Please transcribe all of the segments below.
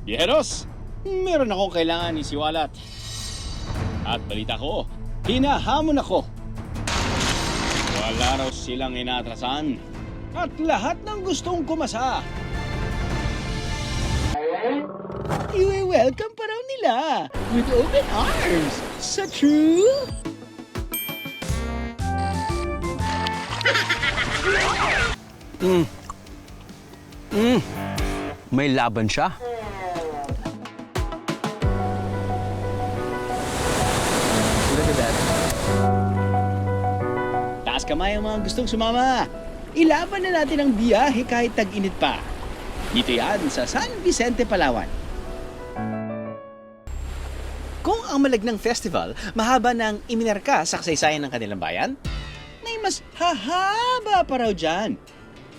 Yeros, meron akong kailangan isiwalat. At balita ko, hinahamon ako. Wala raw silang inatrasan. At lahat ng gustong kumasa, i-welcome pa raw nila with open arms. Sa true? May laban siya. Taas kamay ang mga gustong sumama. Ilaban na natin ang biyahe kahit tag-init pa. Dito yan sa San Vicente, Palawan. Kung ang Malagnang Festival mahaba ng iminarka sa kasaysayan ng kanilang bayan, may mas hahaba pa raw dyan.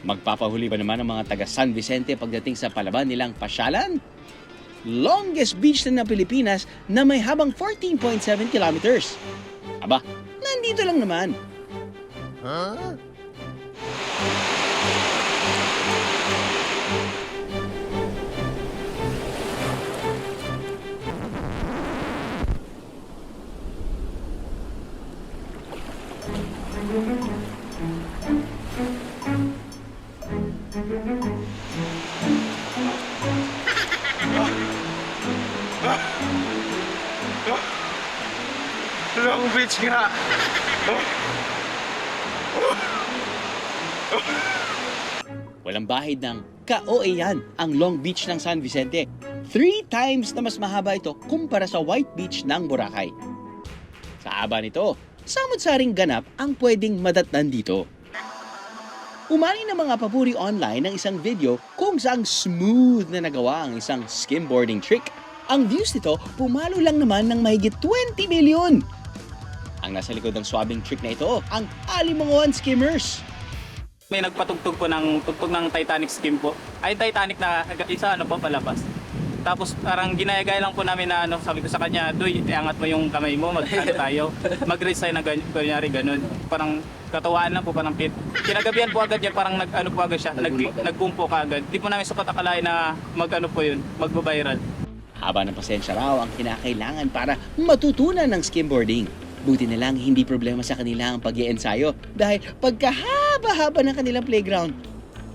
Magpapahuli ba naman ang mga taga San Vicente pagdating sa palaban nilang pasyalan? Longest beach na ng Pilipinas na may habang 14.7 kilometers. Aba, nandito lang naman. Long Beach nga. Walang bahid ng ka-OA ang Long Beach ng San Vicente. 3 times na mas mahaba ito kumpara sa White Beach ng Boracay. Sa haba nito, samot-saring ganap ang pwedeng madatnan dito. Umani ng mga papuri online ng isang video kung saang smooth na nagawa ang isang skimboarding trick. Ang views nito pumalo lang naman ng mahigit 20 million. Ang nasa likod ng swabbing trick na ito, ang Alimanguan Skimmers. May nagpatugtog po ng tugtog ng Titanic skim po. Ay Titanic na isa po palabas. Tapos parang ginaya-gaya lang po namin na sabi ko sa kanya, "Doy, iangat mo yung kamay mo, tayo. Mag-resign na kunyari ganun." Parang katawaan lang po parang pit. Kinagabihan po agad yan, parang po agad siya, nag-boom po kaagad. Di po namin sukat akalain na po yun, magbabiral. Haba ng pasensya raw ang kinakailangan para matutunan ng skimboarding. Buti na lang hindi problema sa kanila ang pag-iensayo dahil pagkahaba-haba ng kanilang playground.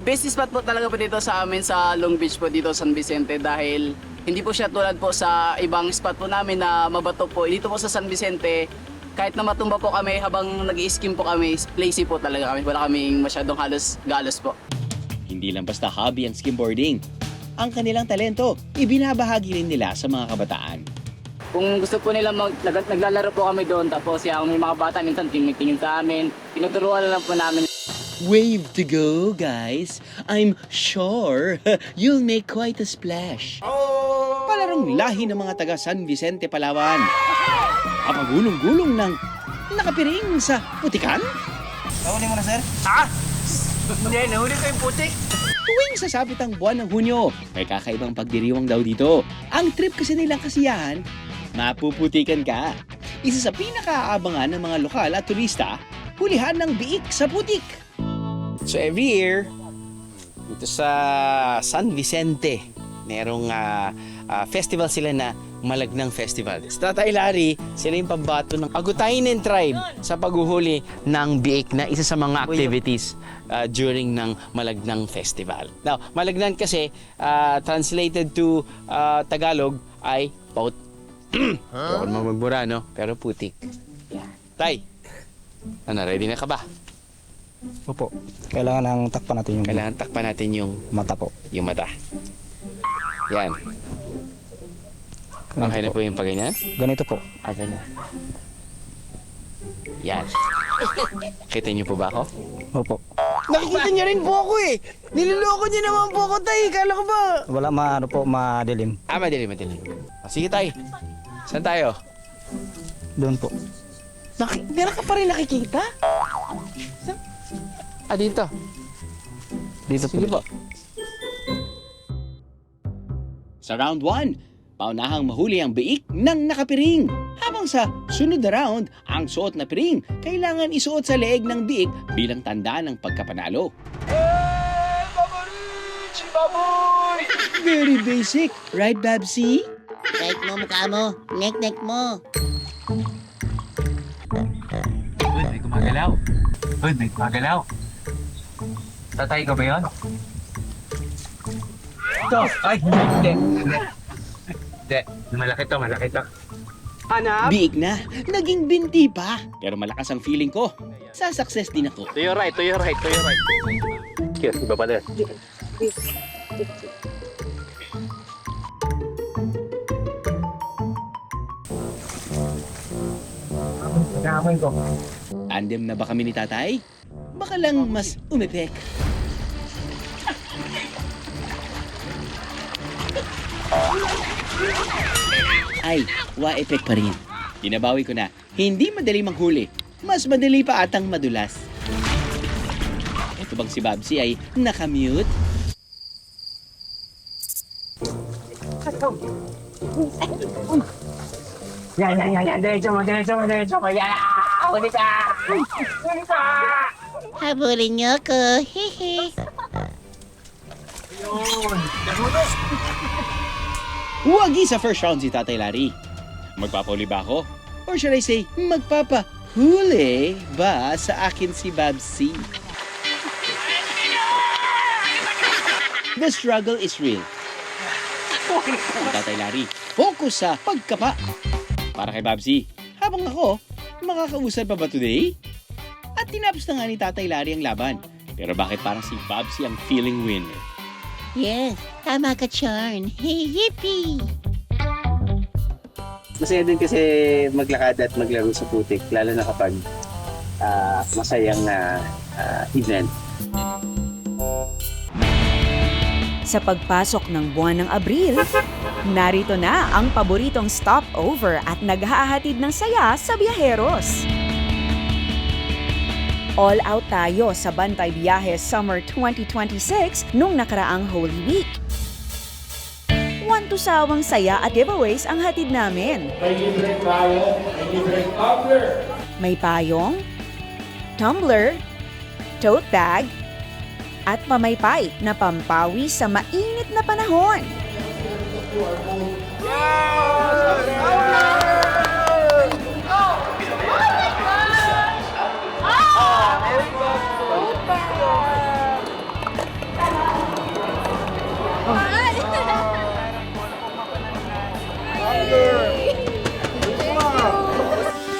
Best spot po talaga po dito sa amin sa Long Beach po dito San Vicente dahil hindi po siya tulad po sa ibang spot po namin na mabato po. Dito po sa San Vicente, kahit na matumba po kami habang nag-i-skim po kami, lazy po talaga kami. Wala kaming masyadong halos galos po. Hindi lang basta hobby ang skimboarding. Ang kanilang talento, ibinabahagi rin nila sa mga kabataan. Kung gusto po nila naglalaro po kami doon tapos yung may mga bata minsan tingin sa amin, tinuturuan lang po namin. Wave to go, guys. I'm sure you'll make quite a splash. Palarong lahi ng mga taga San Vicente, Palawan. Kapagulong-gulong ng nakapiring sa putikan. Nahuli mo na, sir? Hindi, nahuli ko yung putik. Tuwing sasapit ang buwan ng Hunyo, may kakaibang pagdiriwang daw dito. Ang trip kasi nilang kasiyahan, mapuputikan ka. Isa sa pinakaabangan ng mga lokal at turista, hulihan ng biik sa putik. So every year, dito sa San Vicente, merong festival sila na Malagnang Festival. Sa Tatay Larry, sila yung pambato ng Agutainen tribe sa paghuhuli ng biik na isa sa mga activities during ng Malagnang Festival. Now, Malagnang kasi, translated to Tagalog, ay paut. Huwag mo magbura, no? Pero putik. Yeah. Tay, ready na ka ba? Opo. Kailangan nang takpan natin yung Kailangan takpan natin yung mata po. mata. Yan. Okay na po yung pagganyan? Ganito po. Ganyan. Yan. Kita niyo po ba ako? Opo. Nakikita niyo rin po ako eh. Niloloko niyo naman po ako, tay. Kala ko ba? Wala madilim. Madilim. Sige, tay. Saan tayo? Doon po. Meron ka pa rin nakikita? Dito. Dito Sige po. Sa round 1, paunahang mahuli ang biik ng nakapiring. Habang sa sunod na round, ang suot na piring kailangan isuot sa leeg ng biik bilang tanda ng pagkapanalo. Baboy! Very basic, right, Babsy? Kahit mo mukha mo, nek-nek mo. Uy, may gumagalaw. Uy, may gumagalaw. Tatay ka ba yun? Ito. Ay, hindi. Hindi. Malaki to, malaki to. Biig na, naging binti pa. Pero malakas ang feeling ko. Sa success din ako. To your right, to your right, to your right. Here, iba pa din. Nakamoy ko. Tandem na ba kami ni tatay? Baka lang mas umepek. Ay, wa-epek pa rin. Tinabawi ko na, hindi madali manghuli. Mas madali pa atang madulas. Ito bang si Babsy ay nakamute? Yan. Diretso mo. Yan! Huli ka! Habulin niyo ako. Hehe. Wagi sa first round si Tatay Larry. Magpapahuli ba ako? Or should I say, magpapahuli ba sa akin si Babsy? The struggle is real. Tatay Larry, focus sa pagkapa. Para kay Babsy, habang ako, makakausap pa ba today? At tinapos na nga ni Tatay Larry ang laban. Pero bakit parang si Babsy ang feeling winner? Yes, tama ka, Charn. Hey, yippee! Masaya din kasi maglakad at maglaro sa putik, lalo na kapag masayang event. Sa pagpasok ng buwan ng Abril, narito na ang paboritong stopover at naghahatid ng saya sa biyaheros. All out tayo sa Bantay Biyahe Summer 2026 nung nakaraang Holy Week. Wantusawang saya at giveaways ang hatid namin. May payong, tumbler, tote bag, at pamaypay na pampawi sa mainit na panahon.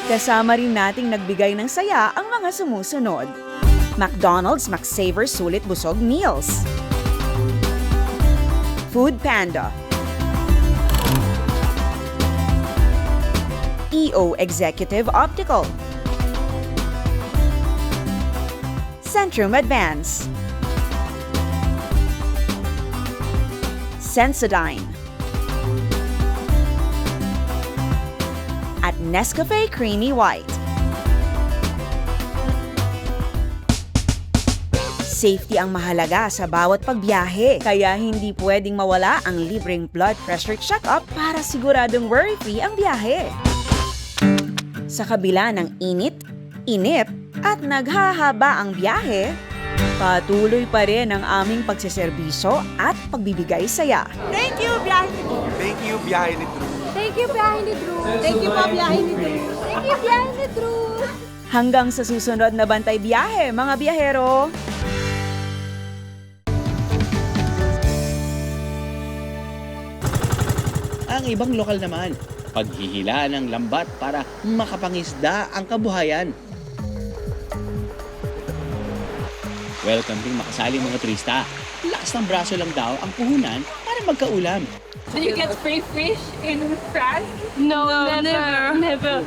Kasama rin nating nagbigay ng saya ang mga sumusunod. McDonald's McSaver Sulit Busog Meals, Food Panda, EO Executive Optical, Centrum Advance, Sensodyne, at Nescafe Creamy White. Safety ang mahalaga sa bawat pagbiyahe, kaya hindi pwedeng mawala ang libreng blood pressure check-up para siguradong worry-free ang biyahe. Sa kabila ng init, inip, at naghahaba ang biyahe, patuloy pa rin ang aming pagseserbisyo at pagbibigay saya. Thank you, Biyahe ni Drew. Thank you, Biyahe ni Drew. Thank you, Biyahe ni Drew. Thank you, Biyahe ni Drew. Thank you, Biyahe ni Drew. Hanggang sa susunod na Bantay Biyahe, mga biyahero! Ang ibang lokal naman, paghihila ng lambat para makapangisda ang kabuhayan. Welcome din makasali mga turista. Lakas ng braso lang daw ang puhunan para magkaulam. Do you get free fish in France? No, never.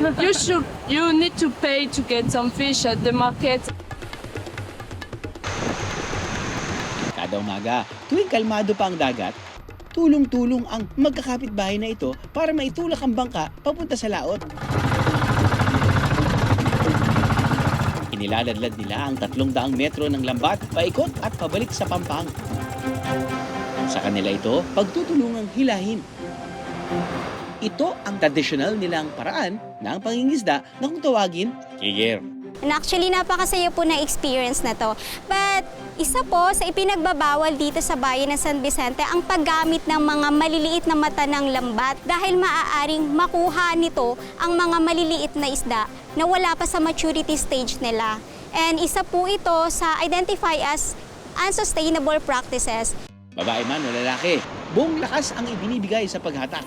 You need to pay to get some fish at the market. Kada umaga, tuwing kalmado pa ang dagat, tulong-tulong ang magkakapitbahay na ito para maitulak ang bangka papunta sa laot. Inilaladlad nila ang 300 metro ng lambat paikot at pabalik sa Pampang. Sa kanila ito, pagtutulungang hilahin. Ito ang tradisyonal nilang paraan ng pangingisda na kung tawagin, kigir. And actually, napakasaya po na experience na to. But Isa po sa ipinagbabawal dito sa bayan ng San Vicente ang paggamit ng mga maliliit na mata ng lambat dahil maaaring makuha nito ang mga maliliit na isda na wala pa sa maturity stage nila. And isa po ito sa identify as unsustainable practices. Babae man o lalaki, buong lakas ang ibinibigay sa paghatak.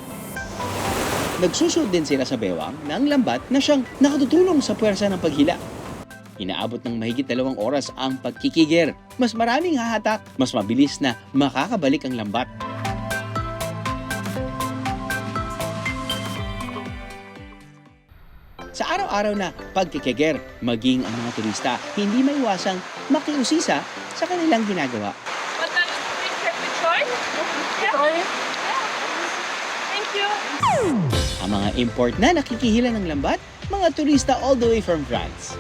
Nagsusunod din sila sa bewang ng lambat na siyang nakatutulong sa puwersa ng paghila. Inaabot ng mahigit 2 oras ang pagkikigir. Mas maraming hahatak, mas mabilis na makakabalik ang lambat. Sa araw-araw na pagkikigir, maging ang mga turista, hindi maiwasang makiusisa sa kanilang ginagawa. What kind of fish have you tried? Yeah. Thank you. Ang mga import na nakikihila ng lambat, mga turista all the way from France.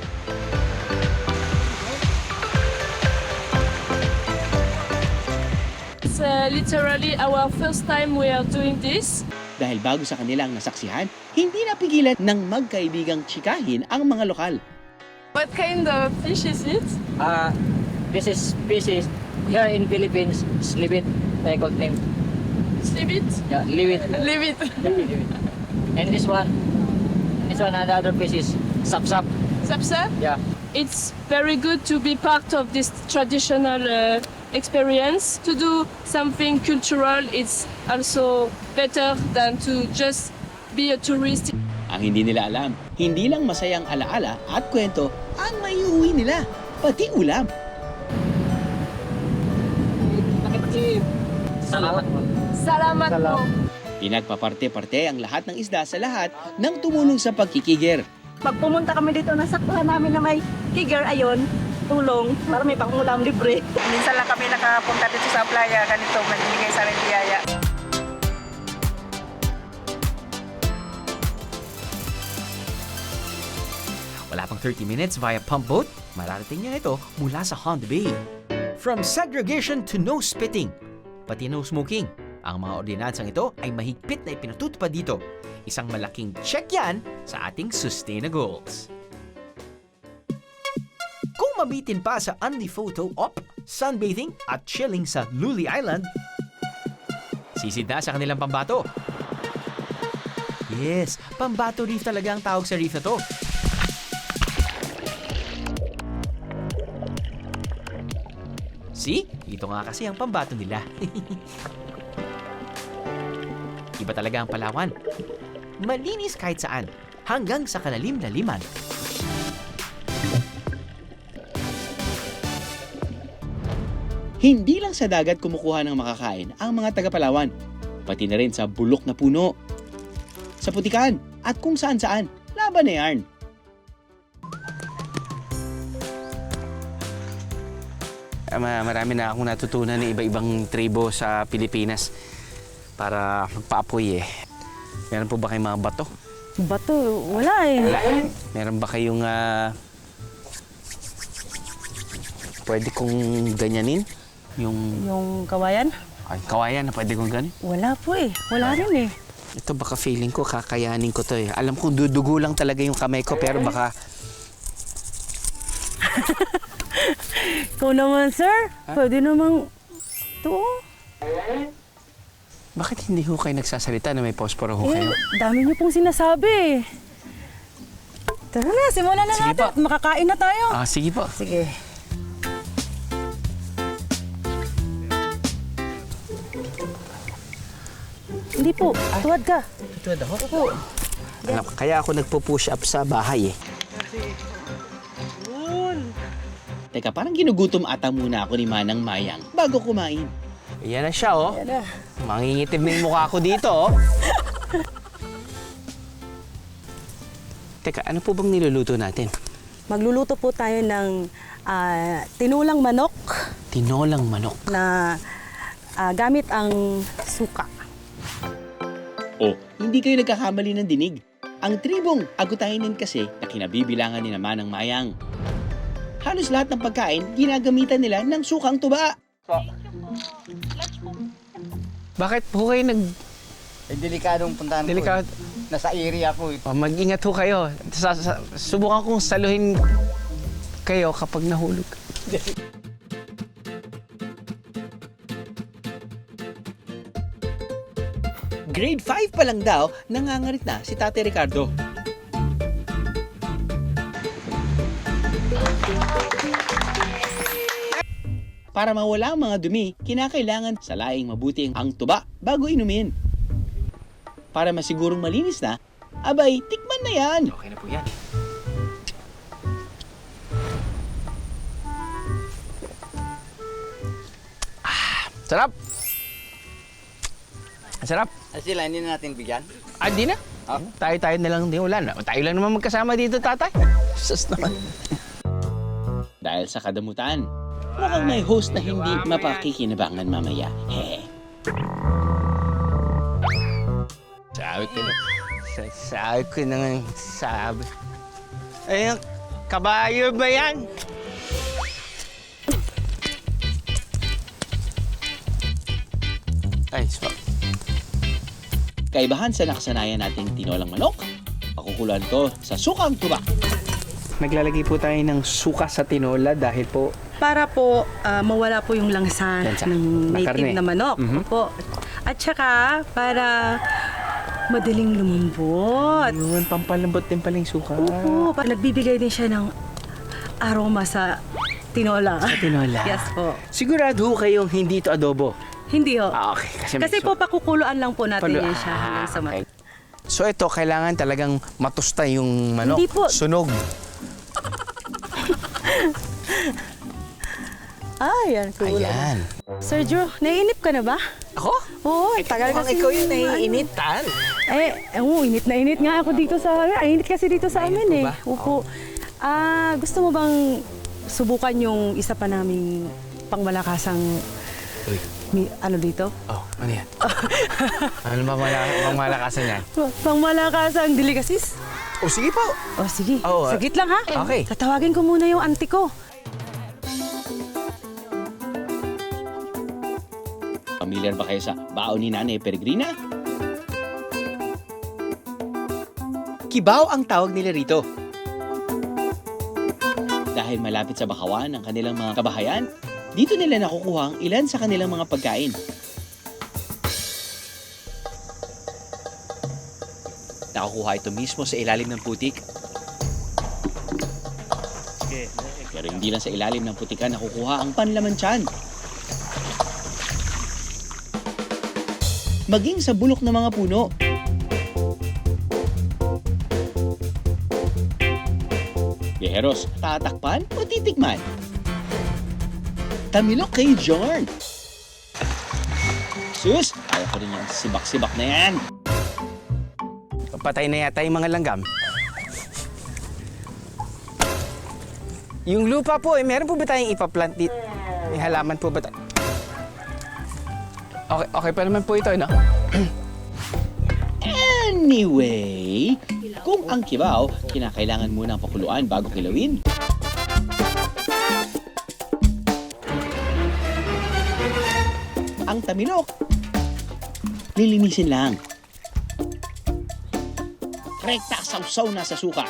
It's literally our first time we are doing this. Dahil bago sa kanilang nasaksihan, hindi napigilan ng magkaibigang tsikahin ang mga lokal. What kind of fish is it? This is species here in Philippines, slibit, I call name. Slibit? Yeah, liwit. Leave it. And this one another fish is sap-sap. Sapsa? Yeah. It's very good to be part of this traditional experience. To do something cultural, it's also better than to just be a tourist. Ang hindi nila alam, hindi lang masayang alaala at kwento ang maiuwi nila, pati ulam. Salamat po. Salamat po. Pinagpaparte-parte ang lahat ng isda sa lahat ng tumulong sa pagkikigir. Pag pumunta kami dito, nasaktuhan namin na may kiger ayon, tulong, para may pangulam libre. Minsan lang kami nakapunta dito sa playa, ganito, magbigay sa rin biyaya. Wala pang 30 minutes via pump boat, mararating niya ito mula sa Honda Bay. From segregation to no spitting, pati no smoking, ang mga ordinansang ito ay mahigpit na ipinatutupad dito. Isang malaking check yan sa ating sustainable goals. Kung mabitin pa sa Only Photo Op, sunbathing at chilling sa Luli Island, sisid na sa kanilang pambato. Yes, pambato reef talaga ang tawag sa reef na to. See? Ito nga kasi ang pambato nila. Iba talaga ang Palawan. Malinis kahit saan, hanggang sa kalalim-laliman. Hindi lang sa dagat kumukuha ng makakain ang mga taga-Palawan, pati na rin sa bulok na puno, sa putikan at kung saan-saan, laban na yarn. Marami na akong natutunan ng iba-ibang tribo sa Pilipinas para magpaapoy eh. Meron po ba kayong mga bato? Bato, wala eh. Meron ba kayong pwede kong ganyanin? Yung kawayan? Ay, kawayan na pwede kong ganin? Wala po eh. Wala rin eh. Ito baka feeling ko kakayanin ko to eh. Alam kong dudugo lang talaga yung kamay ko pero baka... Ikaw naman, sir. Pwede namang... Ito. Bakit hindi ho kayo nagsasalita na may posporo ho kayo? Dami niyo pong sinasabi. Tara na, simulan na Sige natin. po. Makakain na tayo. Sige po. Sige. Hindi po, tuwad ka. Tuwad ako? Opo. Alam, kaya ako nagpo-push up sa bahay eh. Teka, parang ginugutom ata muna ako ni Manang Mayang bago kumain. Yan na siya oh. Yan na. Mangingitim na yung mukha ko dito oh. Teka, ano po bang niluluto natin? Magluluto po tayo ng tinulang manok Tinolang manok. na gamit ang suka. O, hindi kayo nagkakamali ng dinig. Ang tribong Agutainin kasi na kinabibilangan ni Manang Mayang. Halos lahat ng pagkain, ginagamitan nila ng sukang tuba. Bakit po kayo Delikadong puntahan delikado? Nasa area po. Mag-ingat ho kayo. Subukan kong saluhin kayo kapag nahulog. Grade 5 pa lang daw, nangangarit na si Tate Ricardo. Para mawala ang mga dumi, kinakailangan salaing mabuti ang tuba bago inumin. Para masigurong malinis na, abay, tikman na yan! Okay na po yan. Sarap! Ang sarap! Sila, hindi na natin bigyan. Di na. Tayo-tayo na lang din. Wala na. Tayo lang naman magkasama dito, tatay. Sus naman. Dahil sa kadamutan, mukhang may host na hindi mapakikinabangan mamaya. Hehe. Sabi ko na nga, sabi. Ayun, kabayo ba yan? Ay, swak. Kaibahan sa nakasanayan nating tinolang manok, pakukuluan to sa sukang tuba. Naglalagay po tayo ng suka sa tinola dahil po Para po mawala po yung langsa Lansa. ng Na native karne. na manok. Opo. At saka para madaling lumambot. yun, pampalambot din pala yung suka. Opo. Nagbibigay din siya ng aroma sa tinola. Sa tinola. Yes po. Sigurado ho kayong hindi ito adobo. Hindi ho. Okay. Kasi po pakukuluan lang po natin yan siya hanggang sa okay. So ito, kailangan talagang matusta yung manok. Hindi po. Sunog. Ayan, cool. Ayan. Sergio, naiinip ka na ba? Ako? Oo, tagal kasi. ikaw yung naiinitan. Init na init nga ako dito sa amin. Init kasi dito sa amin eh. ba? Opo. Gusto mo bang subukan yung isa pa naming pangmalakasang ano dito? Oh, ano yan? Ano ba malakasan yan? Pangmalakasang delicacies? Oh, sige po. Oh, sige. Oo, Sagit lang ha. okay. Tatawagin ko muna yung auntie ko. Pamilyar ba kayo sa baon ni Nanay Peregrina? Kibaw ang tawag nila rito. Dahil malapit sa bakawan ng kanilang mga kabahayan, dito nila nakukuha ang ilan sa kanilang mga pagkain. Nakukuha ito mismo sa ilalim ng putik. Pero hindi lang sa ilalim ng putikan nakukuha ang panlaman tiyan. Maging sa bulok ng mga puno. Biheros, tatakpan o titikman? Tamilok kay Jorn. Sus, ayaw ko rin yung sibak-sibak na yan. Patay na yata yung mga langgam. Yung lupa po, meron po ba tayong ipaplant dito? May halaman po ba tayo? Okay pa naman po ito, no? Anyway, kung ang kibaw, kinakailangan muna ang pakuluan bago kilawin. Ang tamilok, lilinisin lang. Rekta sausaw na sa suka.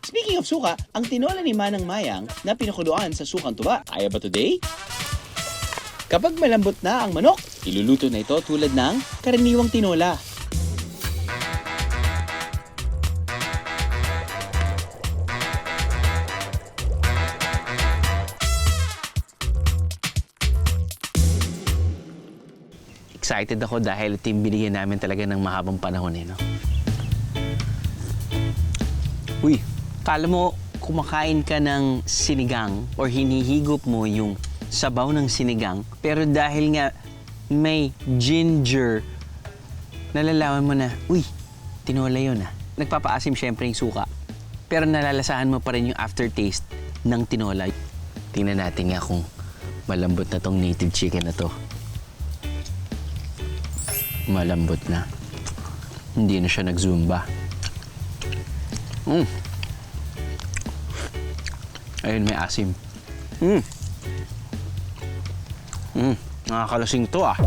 Speaking of suka, ang tinola ni Manang Mayang na pinakuluan sa sukang tuba. Kaya ba today? Kapag malambot na ang manok, iluluto na ito tulad ng karaniwang tinola. Excited ako dahil ito yung binigyan namin talaga ng mahabang panahon eh, no? Uy, kala mo kumakain ka ng sinigang or hinihigop mo yung sabaw ng sinigang, pero dahil nga may ginger, nalalaman mo na, uy, tinola yun ah. Nagpapaasim syempre yung suka, pero nalalasahan mo pa rin yung aftertaste ng tinola. Tingnan natin nga kung malambot na tong native chicken na to. Malambot na. Hindi na siya nag-zumba. Ayun, may asim. Nakakalasing to ah.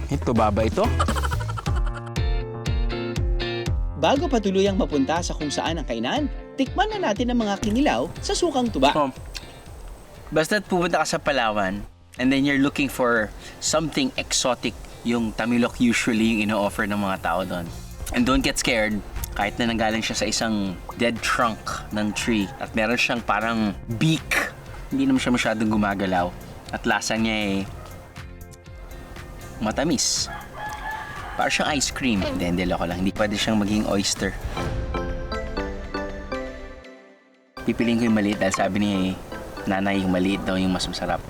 Ito, baba ito. Bago pa tuluyang mapunta sa kung saan ang kainan, tikman na natin ang mga kinilaw sa sukang tuba. Basta't pupunta ka sa Palawan, and then you're looking for something exotic, yung tamilok usually yung ino-offer ng mga tao doon. And don't get scared, kahit na nanggaling siya sa isang dead trunk ng tree at meron siyang parang beak, hindi naman siya masyadong gumagalaw. At lasa niya matamis. Parang siyang ice cream. Hindi loko lang. Hindi pwede siyang maging oyster. Pipiliin ko yung maliit dahil sabi ni nanay yung maliit daw yung mas masarap.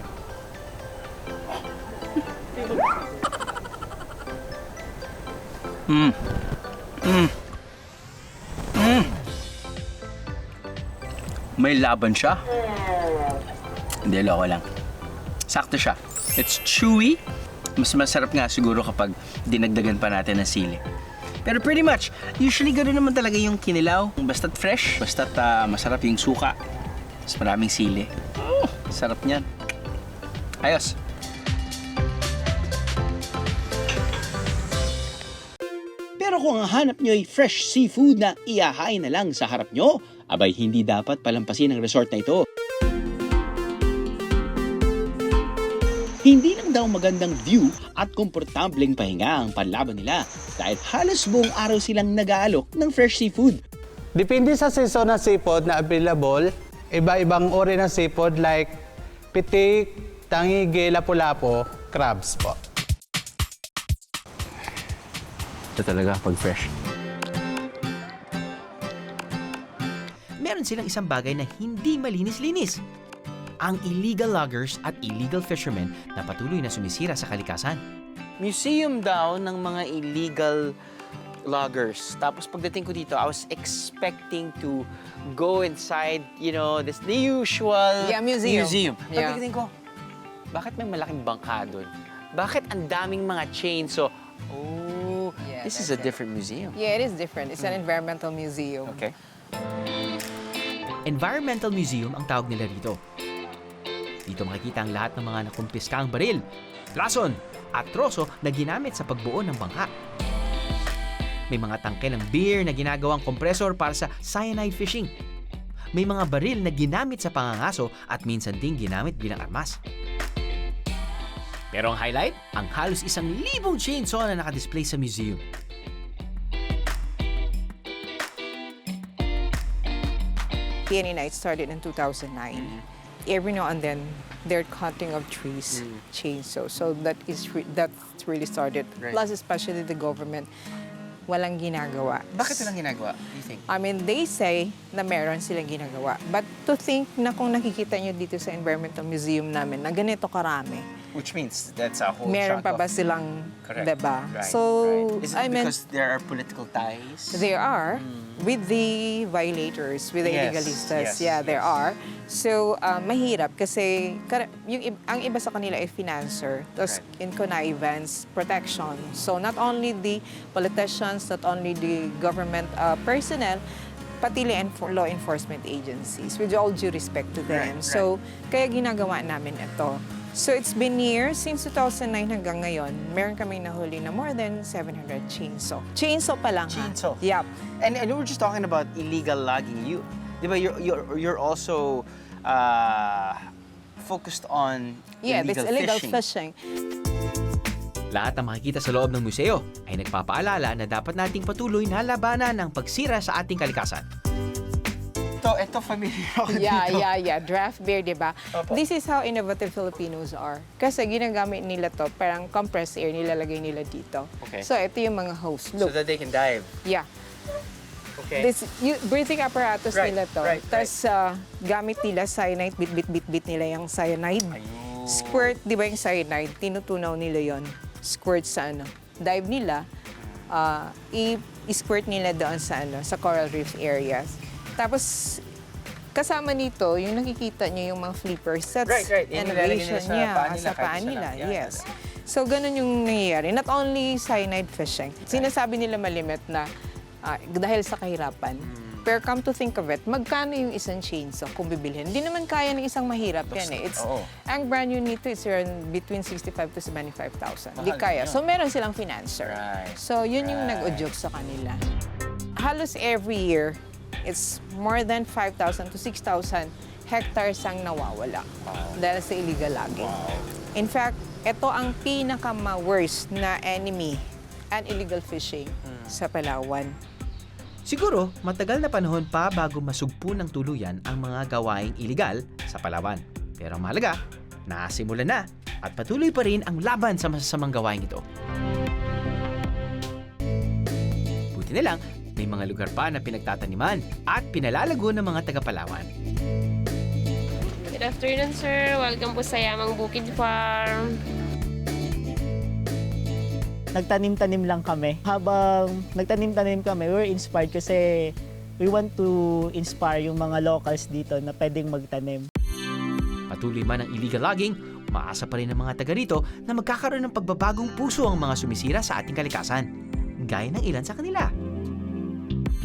May laban siya. Hindi, loko lang. Sakto siya. It's chewy. Mas masarap nga siguro kapag dinagdagan pa natin ng sili. Pero pretty much, usually gano'n naman talaga yung kinilaw. Basta't fresh, basta't masarap yung suka. Mas maraming sili. Sarap niyan. Ayos. Pero kung ang hanap nyo ay fresh seafood na iyahain na lang sa harap nyo, abay hindi dapat palampasin ang resort na ito. Hindi lang daw magandang view at komportableng pahinga ang panlaban nila dahil halos buong araw silang nag-aalok ng fresh seafood. Depende sa season ng seafood na available. Iba-ibang uri ng seafood like pitik, tangige, lapu-lapu, crabs po. Ito talaga pag fresh. Meron silang isang bagay na hindi malinis-linis. Ang illegal loggers at illegal fishermen na patuloy na sumisira sa kalikasan. Museum daw ng mga illegal loggers. Tapos pagdating ko dito, I was expecting to go inside, you know, the usual museum. Yeah. Pagdating ko, bakit may malaking bangka doon? Bakit ang daming mga chains? So, this is a different museum. Yeah, it is different. It's an environmental museum. Okay. Environmental Museum ang tawag nila rito. Dito makikita ang lahat ng mga nakumpiskang baril, lason at troso na ginamit sa pagbuo ng bangka. May mga tangke ng beer na ginagawang kompresor para sa cyanide fishing. May mga baril na ginamit sa pangangaso at minsan ding ginamit bilang armas. Pero ang highlight, ang halos 1,000 chainsaw na nakadisplay sa museum. PNA Night started in 2009. Every now and then, they're cutting of trees, chainsaw. So that's really started. Right. Plus, especially the government, walang ginagawa. Bakit walang ginagawa, do you think? I mean, they say na meron silang ginagawa. But to think na kung nakikita nyo dito sa Environmental Museum namin na ganito karami, Which means that's a whole meron chunk pa ba of... silang, Correct. diba? Right, So, right. Is it I mean, because there are political ties? there are, with the violators, with the Yes, illegalistas. yes, Yeah, there yes. are. So, mahirap kasi ang iba sa kanila ay financer, tapos in connivance, protection. So, not only the politicians, not only the government personnel, pati law enforcement agencies, with all due respect to them. Right, So, kaya ginagawa namin ito. So, it's been years, since 2009 hanggang ngayon, meron kaming nahuli na more than 700 chainsaw. Chainsaw pa lang, Chainsaw. Yep. And we're just talking about illegal logging. You're also focused on Yeah, it's illegal fishing. Lahat ng makikita sa loob ng museo ay nagpapaalala na dapat nating patuloy na labanan ang pagsira sa ating kalikasan. Ito familiar ako Yeah, dito. yeah. Draft beer, di ba? Opo. This is how innovative Filipinos are. Kasi ginagamit nila to, parang compressed air, nilalagay nila dito. Okay. So, ito yung mga hose. So Look. that they can dive. Yeah. Okay. This breathing apparatus Right, nila to. right. Tapos, gamit nila cyanide, bit nila yung cyanide. Ayun. Squirt, di ba yung cyanide? Tinutunaw nila yon. Squirt sa dive nila, i-squirt nila doon sa sa coral reef areas. Tapos, kasama nito, yung nakikita niyo yung mga flippers. That's Right. Yung nilalagay nila innovation sa niya, paa nila, sa kahit paa isa nila. lang. Yeah, Yes. So, ganun yung nangyayari. Not only cyanide fishing. Sinasabi nila malimit na dahil sa kahirapan. Pero come to think of it, magkano yung isang chainsaw kung bibilhin? Hindi naman kaya ng isang mahirap yan eh. Ang brand new nito is around between 65 to 75,000. Hindi Mahal kaya. yun. So meron silang financer. Right. So yun yung Right. nag-udyok sa kanila. Halos every year, it's more than 5,000 to 6,000 hectares ang nawawala dahil sa illegal logging. In fact, ito ang pinaka-worst na enemy and illegal fishing sa Palawan. Siguro, matagal na panahon pa bago masugpo ng tuluyan ang mga gawaing iligal sa Palawan. Pero ang mahalaga, nasimulan na at patuloy pa rin ang laban sa masasamang gawaing ito. Buti na lang, may mga lugar pa na pinagtataniman at pinalalago ng mga taga-Palawan. Good afternoon, sir. Welcome po sa Yamang Bukid Farm. Nagtanim-tanim lang kami. Habang nagtanim-tanim kami, we were inspired kasi we want to inspire yung mga locals dito na pwedeng magtanim. Patuloy man ang illegal logging, maasa pa rin ng mga taga rito na magkakaroon ng pagbabagong puso ang mga sumisira sa ating kalikasan, gaya ng ilan sa kanila.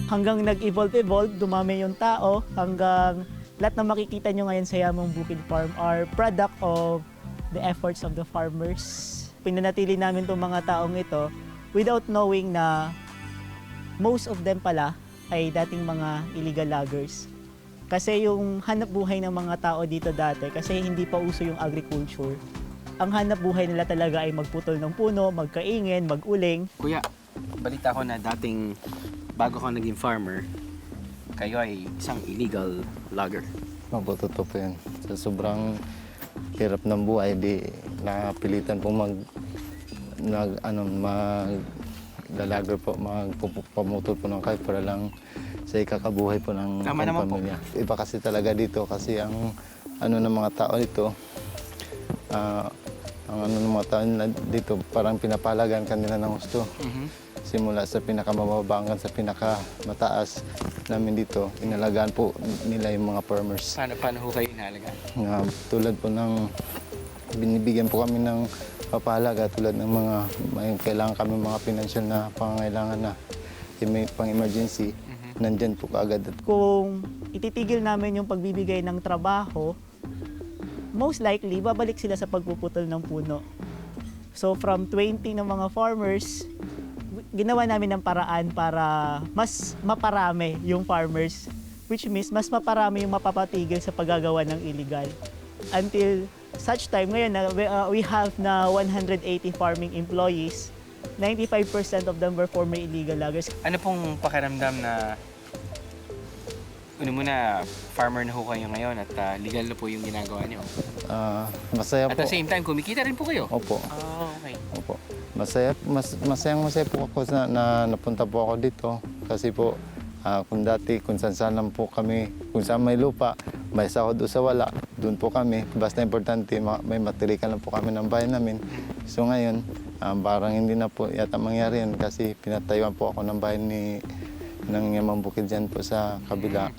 Hanggang nag-evolve, dumami yung tao, hanggang lahat na makikita nyo ngayon sa Yamang Bukid Farm are product of the efforts of the farmers. Pinanatili namin itong mga taong ito without knowing na most of them pala ay dating mga illegal loggers. Kasi yung hanap buhay ng mga tao dito dati, kasi hindi pa uso yung agriculture, ang hanap buhay nila talaga ay magputol ng puno, magkaingin, mag-uling. Kuya, balita ko na dating bago ka naging farmer, kayo ay isang illegal logger. Opo, totoo po yun. Sa sobrang hirap ng buhay, di napilitan po maglalagger po, magpupamutol po ng kahit para lang sa ikakabuhay po ng pamilya. Iba kasi talaga dito kasi ang ano ng mga tao dito, ang ano ng mga tao dito parang pinapalagan kanila ng gusto. Simula sa pinakamababa hanggang sa pinakamataas namin dito, inalagaan po nila yung mga farmers. Paano ho kayo inalagaan? Tulad po ng binibigyan po kami ng papahalaga tulad ng mga may kailangan kami mga financial na pangangailangan na may pang-emergency, nandyan po kaagad. Kung ititigil namin yung pagbibigay ng trabaho, most likely, babalik sila sa pagpuputol ng puno. So from 20 ng mga farmers, ginawa namin ng paraan para mas maparami yung farmers, which means mas maparami yung mapapatigil sa paggagawa ng illegal. Until such time, ngayon we have na 180 farming employees, 95% of them were former illegal loggers. Ano pong pakiramdam na farmer na ho kayo ngayon at legal na po yung ginagawa niyo? Masaya po. At the same time, kumikita rin po kayo? Opo. Okay. Opo. Masaya po ako na napunta po ako dito kasi po kung dati kung saan lang po kami, kung saan may lupa, may sahod o sa wala, doon po kami. Basta importante may matirikan lang po kami ng bahay namin. So ngayon, parang hindi na po yata mangyari yan kasi pinatayuan po ako ng bahay ng Yamang Bukid dyan po sa kabila.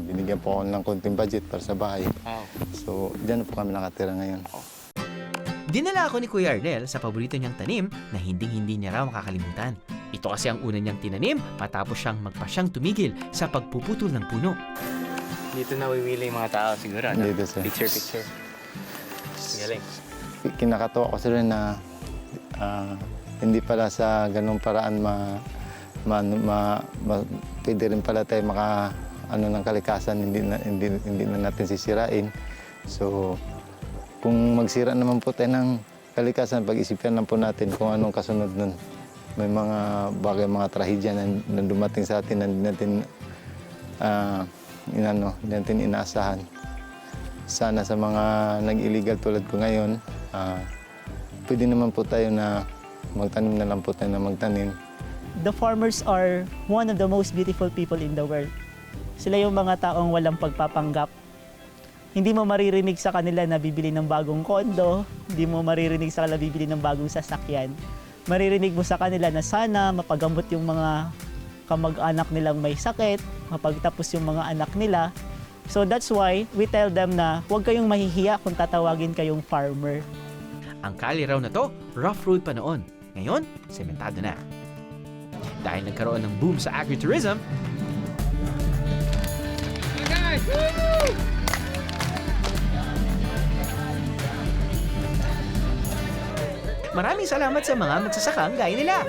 Binigyan po ako ng konting budget para sa bahay. So dyan po kami nakatira ngayon. Dinala ako ni Kuya Arnel sa paborito niyang tanim na hindi niya raw makakalimutan. Ito kasi ang una niyang tinanim matapos siyang magpasyang tumigil sa pagpuputol ng puno. Dito na wiwili yung mga tao siguro, ano? Dito, sir. Picture. Galing. Kinakatawa ko sila na hindi pala sa ganung paraan pwede rin pala tayo ng kalikasan, hindi na natin sisirain. So, kung magsira naman po tayo ng kalikasan, pag-isipan lang po natin kung anong kasunod nun. May mga bagay, mga trahedya na dumating sa atin na hindi natin inaasahan. Sana sa mga nag-illegal tulad ko ngayon, pwede naman po tayo na magtanim na lang po tayo na magtanim. The farmers are one of the most beautiful people in the world. Sila yung mga taong walang pagpapanggap. Hindi mo maririnig sa kanila na bibili ng bagong kondo, hindi mo maririnig sa kanila bibili ng bagong sasakyan. Maririnig mo sa kanila na sana mapagamot yung mga kamag-anak nilang may sakit, mapagtapos yung mga anak nila. So that's why we tell them na huwag kayong mahihiya kung tatawagin kayong farmer. Ang kali raw na to, rough road pa noon. Ngayon, sementado na. Dahil nagkaroon ng boom sa agritourism, maraming salamat sa mga magsasakang gaya nila.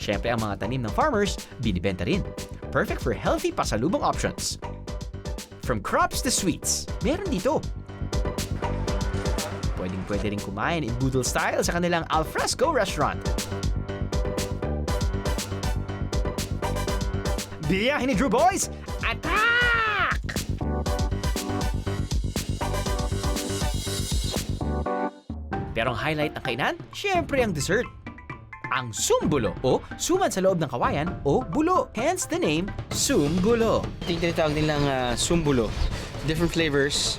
Siyempre, ang mga tanim ng farmers, binibenta rin. Perfect for healthy pasalubong options. From crops to sweets, meron dito. Pwede rin kumain in Boodle style sa kanilang Alfresco restaurant. Biyahe ni Drew Boys, attack! Pero ang highlight ng kainan, syempre ang dessert. Ang sumbulo o suman sa loob ng kawayan o bulo. Hence the name, sumbulo. Ito yung tinatawag nilang sumbulo. Different flavors.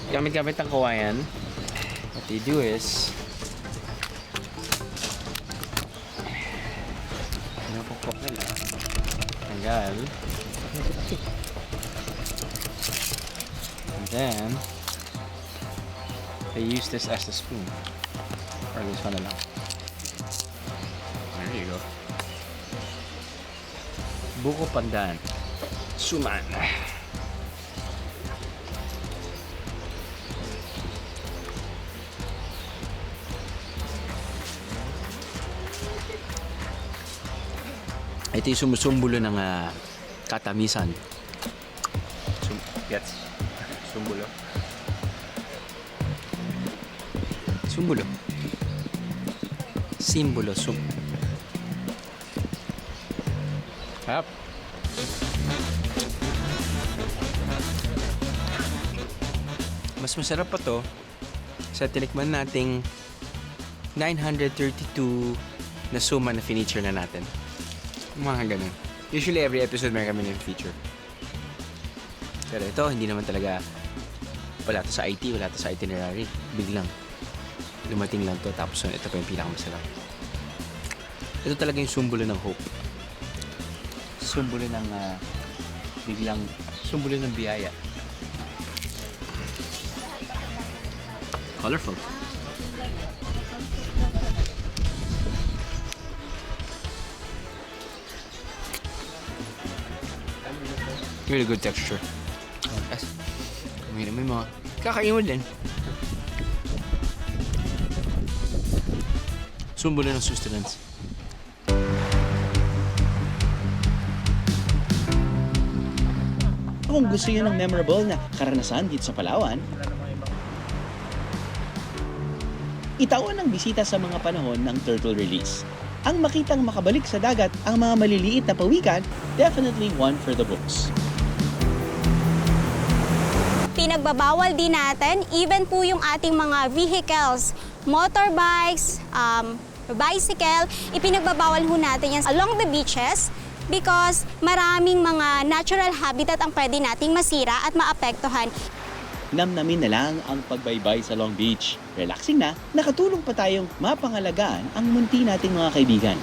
Gamit-gamit ng kawayan. What they do is, pinapukpok nila. Tanggal. And then, they use this as the spoon. Or this one na lang. There you go. Buko pandan. Suman. Ito yung sumusumbulo ng katamisan. Gets? Sumbulo. Sumbulo. Simbolo. Hap. Mas masarap pa to sa tinikman nating 932 na suma na finiture na natin. Mga ganun. Usually every episode may kami ng feature. Pero ito, hindi naman talaga wala to sa IT, wala to sa itinerary. Biglang dumating lang to, tapos ito pa yung pinakamasarap. Ito talaga yung sumbulo ng hope. Sumbulo ng biglang sumbulo ng biyaya. Colorful. Really good texture. Yes. May mga kakain mo din. Sumbulo ng sustenance. Kung gusto niyo ng memorable na karanasan dito sa Palawan, itawan ang bisita sa mga panahon ng turtle release. Ang makitang makabalik sa dagat ang mga maliliit na pawikan, definitely one for the books. Pinagbabawal din natin, even po yung ating mga vehicles, motorbikes, bicycle, ipinagbabawal ho natin yan along the beaches because maraming mga natural habitat ang pwede nating masira at maapektuhan. Namnamin na lang ang pagbaybay sa Long Beach. Relaxing na, nakatulong pa tayong mapangalagaan ang munti nating mga kaibigan.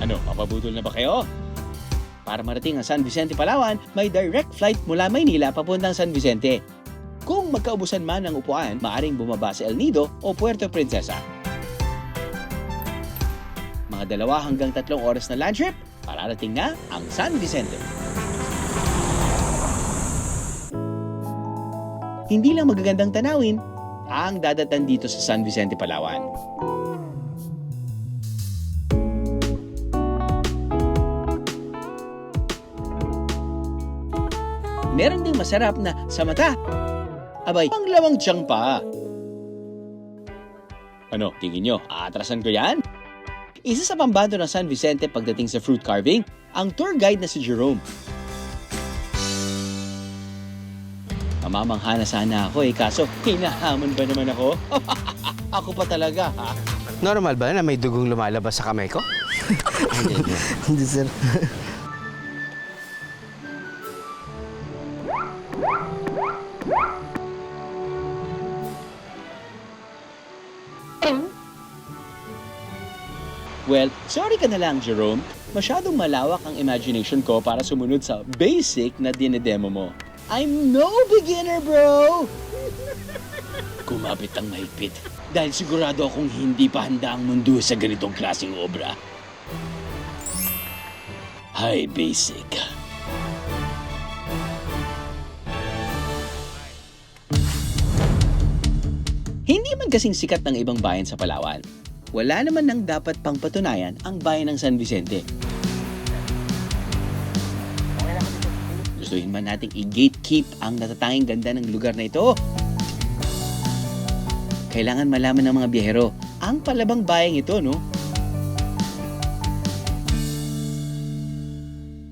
Ano, mapabudol na ba kayo? Para marating ang San Vicente, Palawan, may direct flight mula Maynila papuntang San Vicente. Kung magkaubusan man ng upuan, maaring bumaba sa El Nido o Puerto Princesa. Mga 2 hanggang 3 oras na land trip, pararating na ang San Vicente. Hindi lang magagandang tanawin ang dadatan dito sa San Vicente, Palawan. Meron ding masarap na sa mata. Abay, panglamang tiyang pa. Ano, tingin nyo, aatrasan ko yan? Isa sa pambato ng San Vicente pagdating sa fruit carving, ang tour guide na si Jerome. Mamamangha na sana ako kaso hinahamon ba naman ako? Ako pa talaga, ha? Normal ba na may dugong lumalabas sa kamay ko? Hindi, sir. Well, sorry ka na lang, Jerome. Masyadong malawak ang imagination ko para sumunod sa basic na dinedemo mo. I'm no beginner, bro! Kumapit ang mahigpit dahil sigurado akong hindi pa handa ang mundo sa ganitong klaseng obra. Hi, basic. Hindi man kasing sikat ng ibang bayan sa Palawan. wala naman nang dapat pang patunayan ang bayan ng San Vicente. Gustuhin man nating i-gatekeep ang natatanging ganda ng lugar na ito, kailangan malaman ng mga biyahero ang palabang bayang ito, no?